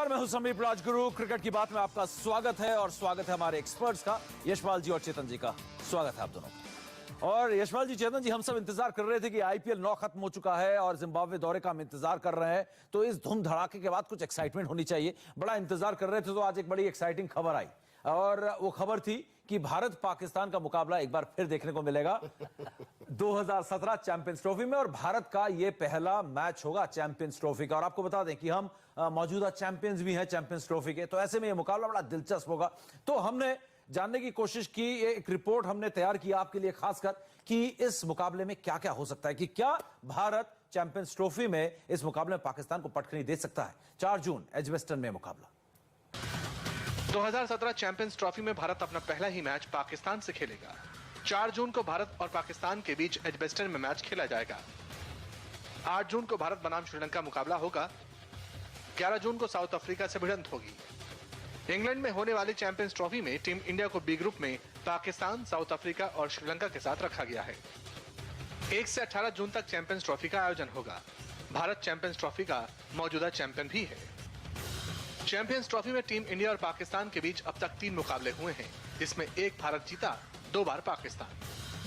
नमस्कार, मैं हूं समीप राजगुरु। क्रिकेट की बात में आपका स्वागत है और स्वागत है हमारे एक्सपर्ट्स का, यशपाल जी और चेतन जी का। स्वागत है आप दोनों का। और यशपाल जी, चेतन जी, हम सब इंतजार कर रहे थे कि आईपीएल 9 खत्म हो चुका है और जिम्बाब्वे दौरे का हम इंतजार कर रहे हैं, तो इस धूम धड़ाके के बाद कुछ एक्साइटमेंट होनी चाहिए। बड़ा इंतजार कर रहे थे, तो आज एक बड़ी एक्साइटिंग खबर आई और वो खबर थी कि भारत पाकिस्तान का मुकाबला एक बार फिर देखने को मिलेगा 2017 चैंपियंस ट्रॉफी में। और भारत का ये पहला मैच होगा चैंपियंस ट्रॉफी का। और आपको बता दें कि हम मौजूदा चैंपियंस भी हैं चैंपियंस ट्रॉफी के, तो ऐसे में ये मुकाबला बड़ा दिलचस्प होगा। तो हमने जानने की कोशिश की, एक रिपोर्ट हमने तैयार किया आपके लिए खासकर कि इस मुकाबले में क्या क्या हो सकता है, कि क्या भारत चैंपियंस ट्रॉफी में इस मुकाबले में पाकिस्तान को पटखनी दे सकता है। 4 जून एजबेस्टन में मुकाबला। 2017 चैंपियंस ट्रॉफी में भारत अपना पहला ही मैच पाकिस्तान से खेलेगा। 4 जून को भारत और पाकिस्तान के बीच एजबेस्टन में मैच खेला जाएगा। 8 जून को भारत बनाम श्रीलंका मुकाबला होगा। 11 जून को साउथ अफ्रीका से भिड़ंत होगी। इंग्लैंड में होने वाली चैंपियंस ट्रॉफी में टीम इंडिया को बी ग्रुप में पाकिस्तान, साउथ अफ्रीका और श्रीलंका के साथ रखा गया है। 1 से 18 जून तक चैंपियंस ट्रॉफी का आयोजन होगा। भारत चैंपियंस ट्रॉफी का मौजूदा चैंपियन भी है। चैंपियंस ट्रॉफी में टीम इंडिया और पाकिस्तान के बीच अब तक 3 मुकाबले हुए हैं, जिसमें 1 भारत जीता, 2 बार पाकिस्तान।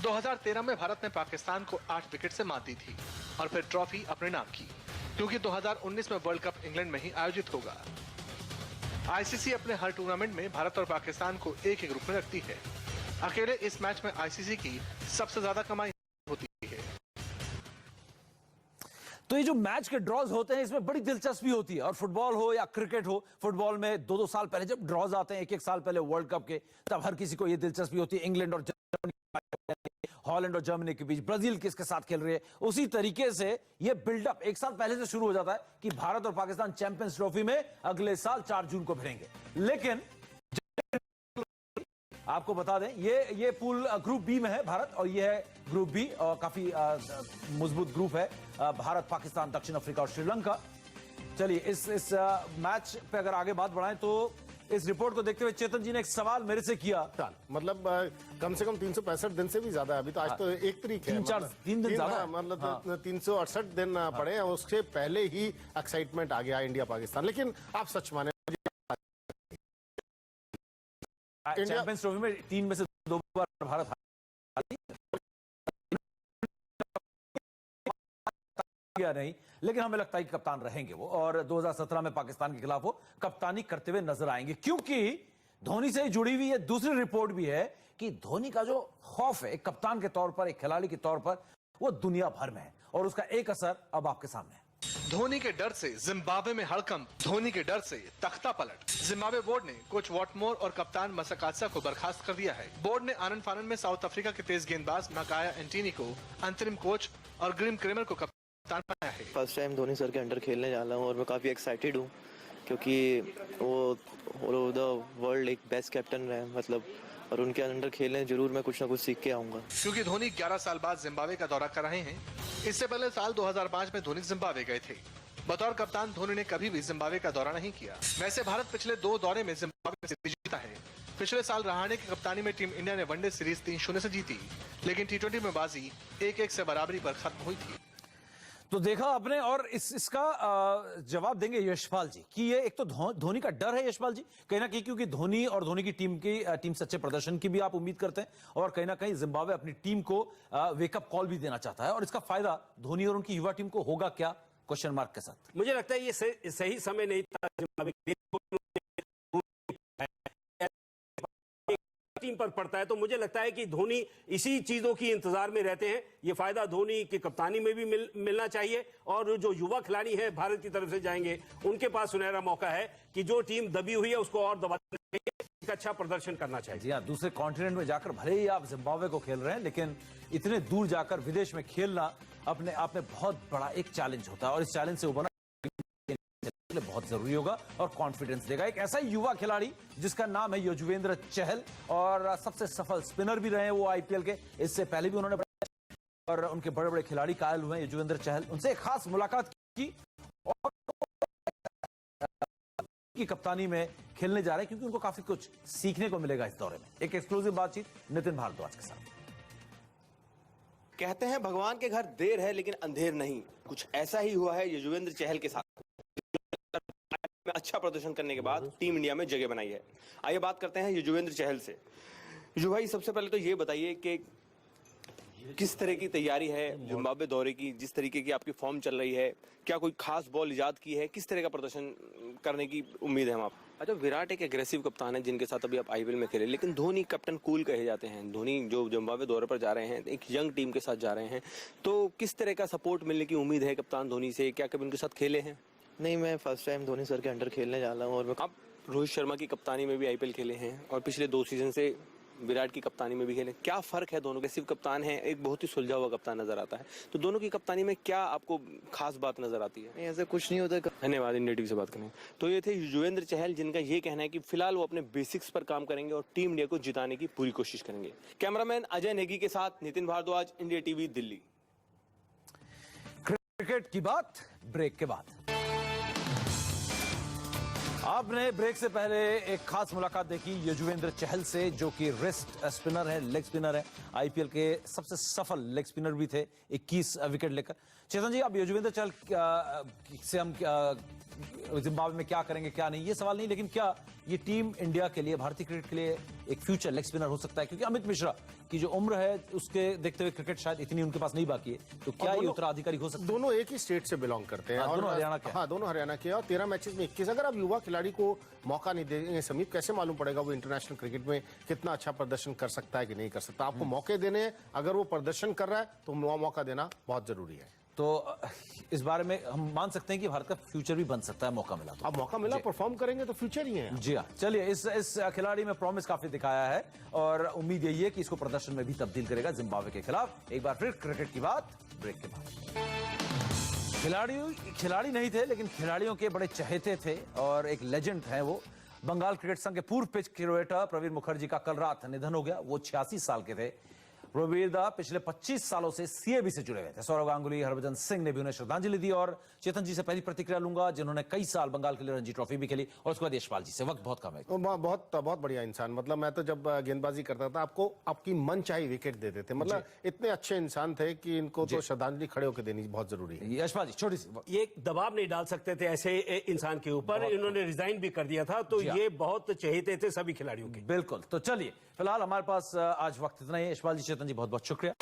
2013 में भारत ने पाकिस्तान को 8 विकेट से मात दी थी और फिर ट्रॉफी अपने नाम की, क्योंकि 2019 में वर्ल्ड कप इंग्लैंड में ही आयोजित होगा। आईसीसी अपने हर टूर्नामेंट में भारत और पाकिस्तान को एक ही ग्रुप में रखती है। अकेले इस मैच में आईसीसी की सबसे ज्यादा कमाई होती है। तो ये जो मैच के ड्रॉज होते हैं, इसमें बड़ी दिलचस्पी होती है। और फुटबॉल हो या क्रिकेट हो, फुटबॉल में 2-2 साल पहले जब ड्रॉज आते हैं, 1-1 साल पहले वर्ल्ड कप के, तब हर किसी को ये दिलचस्पी होती है। इंग्लैंड और जर्मनी, हॉलैंड और जर्मनी के बीच, ब्राजील किसके साथ खेल रही है, उसी तरीके से ये बिल्डअप 1 साल पहले से शुरू हो जाता है कि भारत और पाकिस्तान चैंपियंस ट्रॉफी में अगले साल 4 जून को भिड़ेंगे। लेकिन आपको बता दें, ये पूल ग्रुप बी में है भारत, और ये है ग्रुप बी, और काफी मजबूत ग्रुप है। भारत, पाकिस्तान, दक्षिण अफ्रीका और श्रीलंका। चलिए इस मैच पे अगर आगे बात बढ़ाएं, तो इस रिपोर्ट को देखते हुए चेतन जी ने एक सवाल मेरे से किया। मतलब कम से कम 365 दिन से भी ज्यादा है अभी तो। आज तो 1 तारीख है, 3 दिन ज्यादा, मतलब 368 दिन पड़े हैं। उसके पहले ही एक्साइटमेंट आ गया इंडिया पाकिस्तान। लेकिन आप सच माने, चैंपियंस ट्रॉफी में 3 में से 2 बार भारत या नहीं, लेकिन हमें लगता है कि कप्तान रहेंगे वो, और 2017 में पाकिस्तान के खिलाफ वो कप्तानी करते हुए नजर आएंगे। क्योंकि धोनी से जुड़ी हुई ये दूसरी रिपोर्ट भी है कि धोनी का जो खौफ है एक कप्तान के तौर पर, एक खिलाड़ी के तौर पर, वो दुनिया भर में है, और उसका एक असर अब आपके सामने है। धोनी के डर से जिम्बाब्वे में हड़कंप, धोनी के डर से तख्ता पलट। जिम्बाब्वे बोर्ड ने कोच वॉटमोर और कप्तान मसकात्सा को बर्खास्त कर दिया है। बोर्ड ने आनंद फानन में साउथ अफ्रीका के तेज गेंदबाज मकाया एंटीनी को अंतरिम कोच और ग्रिम क्रेमर को कप्तान बनाया है। फर्स्ट टाइम धोनी सर के अंडर खेलने जा रहा हूँ और मैं काफ़ी एक्साइटेड हूँ, क्योंकि वो ऑल ओवर द वर्ल्ड एक बेस्ट कैप्टन रहे, मतलब, और उनके अंडर खेलने जरूर मैं कुछ ना कुछ सीख के आऊंगा। क्योंकि धोनी 11 साल बाद जिम्बाब्वे का दौरा कर रहे हैं। इससे पहले साल 2005 में धोनी जिम्बाब्वे गए थे। बतौर कप्तान धोनी ने कभी भी जिम्बाब्वे का दौरा नहीं किया। वैसे भारत पिछले 2 दौरे में जिम्बाब्वे से जीता है। पिछले साल रहाणे की कप्तानी में टीम इंडिया ने वनडे सीरीज 3-0 से जीती, लेकिन T20 में बाजी 1-1 से बराबरी पर खत्म हुई थी। तो देखा आपने, और इसका जवाब देंगे यशपाल जी कि ये एक तो धोनी का डर है, यशपाल जी, कहीं ना कहीं, क्योंकि धोनी और धोनी की टीम से अच्छे प्रदर्शन की भी आप उम्मीद करते हैं, और कहीं ना कहीं जिम्बाब्वे अपनी टीम को वेकअप कॉल भी देना चाहता है, और इसका फायदा धोनी और उनकी युवा टीम को होगा क्या, क्वेश्चन मार्क के साथ। मुझे लगता है ये सही समय नहीं था जिम्बाब्वे टीम पर पड़ता है, तो मुझे लगता है कि धोनी इसी चीजों की इंतजार में रहते हैं। ये फायदा धोनी की कप्तानी में भी मिलना चाहिए, और जो युवा खिलाड़ी हैं भारत की तरफ से जाएंगे, उनके पास सुनहरा मौका है कि जो टीम दबी हुई है उसको और दबाने के लिए एक अच्छा प्रदर्शन करना चाहिए। जी हाँ, दूसरे कॉन्टिनेंट में जाकर भले ही आप जिम्बाब्वे को खेल रहे हैं, लेकिन इतने दूर जाकर विदेश में खेलना अपने आप में बहुत बड़ा एक चैलेंज होता है, और इस चैलेंज से उबरना बहुत जरूरी होगा और कॉन्फिडेंस देगा। एक ऐसा युवा खिलाड़ी जिसका नाम है युजवेंद्र चहल, और सबसे सफल स्पिनर भी रहे हैं वो आईपीएल के, इससे पहले भी उन्होंने, और उनके बड़े बड़े खिलाड़ी कायल हुए हैं युजवेंद्र चहल। उनसे एक खास मुलाकात की और की कप्तानी में खेलने जा रहे हैं, क्योंकि उनको काफी कुछ सीखने को मिलेगा इस दौरे में। एक एक्सक्लूसिव बातचीत नितिन भारद्वाज के साथ। कहते हैं भगवान के घर देर है लेकिन अंधेर नहीं, कुछ ऐसा ही हुआ है युजवेंद्र चहल के साथ। में अच्छा प्रदर्शन करने के बाद टीम इंडिया में जगह बनाई है। आइए बात करते हैं युजवेंद्र चहल से। युजु भाई, सबसे पहले तो ये बताइए कि किस तरह की तैयारी है जिम्बाब्वे दौरे की, जिस तरीके की आपकी फॉर्म चल रही है, क्या कोई खास बॉल इजाद की है, किस तरह का प्रदर्शन करने की उम्मीद है हम आप? अच्छा, विराट एक एग्रेसिव कप्तान है जिनके साथ अभी आप आईपीएल में खेले, लेकिन धोनी कैप्टन कूल कहे जाते हैं। धोनी जो जिम्बाब्वे दौरे पर जा रहे हैं, एक यंग टीम के साथ जा रहे हैं, तो किस तरह का सपोर्ट मिलने की उम्मीद है कप्तान धोनी से? क्या कभी उनके साथ खेले हैं? नहीं, मैं फर्स्ट टाइम धोनी सर के अंडर खेलने जा रहा हूँ। और आप रोहित शर्मा की कप्तानी में भी आईपीएल खेले हैं और पिछले 2 सीजन से विराट की कप्तानी में भी खेले। क्या फर्क है दोनों के? सिर्फ कप्तान है, एक बहुत ही सुलझा हुआ कप्तान नजर आता है, तो दोनों की कप्तानी में क्या आपको खास बात नजर आती है? नहीं, ऐसा कुछ नहीं होता। धन्यवाद इंडिया टीवी से बात करने। तो ये थे युजवेंद्र चहल, जिनका ये कहना है कि फिलहाल वो अपने बेसिक्स पर काम करेंगे और टीम इंडिया को जिताने की पूरी कोशिश करेंगे। कैमरामैन अजय नेगी के साथ Nitin Bhardwaj, India TV, Delhi. Cricket की बात ब्रेक के बाद। आपने ब्रेक से पहले एक खास मुलाकात देखी युजवेंद्र चहल से, जो कि रिस्ट स्पिनर है, लेग स्पिनर है, आईपीएल के सबसे सफल लेग स्पिनर भी थे, 21 विकेट लेकर। चेतन जी, अब युजवेंद्र चहल से हम जिम्बाब्वे में क्या करेंगे क्या नहीं, ये सवाल नहीं, लेकिन क्या ये टीम इंडिया के लिए, भारतीय क्रिकेट के लिए एक फ्यूचर लेग स्पिनर हो सकता है? क्योंकि अमित मिश्रा की जो उम्र है उसके देखते हुए क्रिकेट शायद इतनी उनके पास नहीं बाकी है, तो क्या ये उत्तराधिकारी हो सकता है? दोनों एक ही स्टेट से बिलोंग करते हैं। हाँ, दोनों हरियाणा के। हाँ, दोनों हरियाणा के। और 13 मैचेस में 21। अगर आप युवा खिलाड़ी को मौका नहीं देंगे समीप, कैसे मालूम पड़ेगा वो इंटरनेशनल क्रिकेट में कितना अच्छा प्रदर्शन कर सकता है कि नहीं कर सकता? आपको मौके देने हैं, अगर वो प्रदर्शन कर रहा है तो मौका देना बहुत जरूरी है। तो इस बारे में हम मान सकते हैं कि भारत का फ्यूचर भी बन सकता है, मौका मिला तो। अब मौका मिला, परफॉर्म करेंगे तो फ्यूचर ही है। जी हाँ, चलिए, इस खिलाड़ी में प्रॉमिस काफी दिखाया है और उम्मीद यही है कि इसको प्रदर्शन में भी तब्दील करेगा जिम्बाब्वे के खिलाफ। एक बार फिर क्रिकेट की बात ब्रेक के बाद। खिलाड़ी नहीं थे, लेकिन खिलाड़ियों के बड़े चहेते थे और एक लेजेंड है वो। बंगाल क्रिकेट संघ के पूर्व पिच क्यूरेटर प्रवीण मुखर्जी का कल रात निधन हो गया। वो 86 साल के थे। प्रवीण दा पिछले 25 सालों से सीएबी से जुड़े हुए थे। सौरव गांगुली, हरभजन सिंह ने भी उन्हें श्रद्धांजलि दी। और चेतन जी से पहली प्रतिक्रिया लूंगा, जिन्होंने कई साल बंगाल के लिए रणजी ट्रॉफी भी खेली, और उसके बाद यशपाल जी से। वक्त बहुत कम है। बहुत बढ़िया इंसान। मतलब मैं तो जब गेंदबाजी करता था, आपकी मन चाही विकेट देते थे। मतलब इतने अच्छे इंसान थे कि इनको तो श्रद्धांजलि खड़े होकर देनी बहुत जरूरी है। यशपाल जी, छोटी सी ये दबाव नहीं डाल सकते थे ऐसे इंसान के ऊपर। इन्होंने रिजाइन भी कर दिया था, तो ये बहुत चहेते थे सभी खिलाड़ियों के। बिल्कुल। तो चलिए, फिलहाल हमारे पास आज वक्त इतना ही। यशपाल जी, चेतन जी, बहुत बहुत शुक्रिया।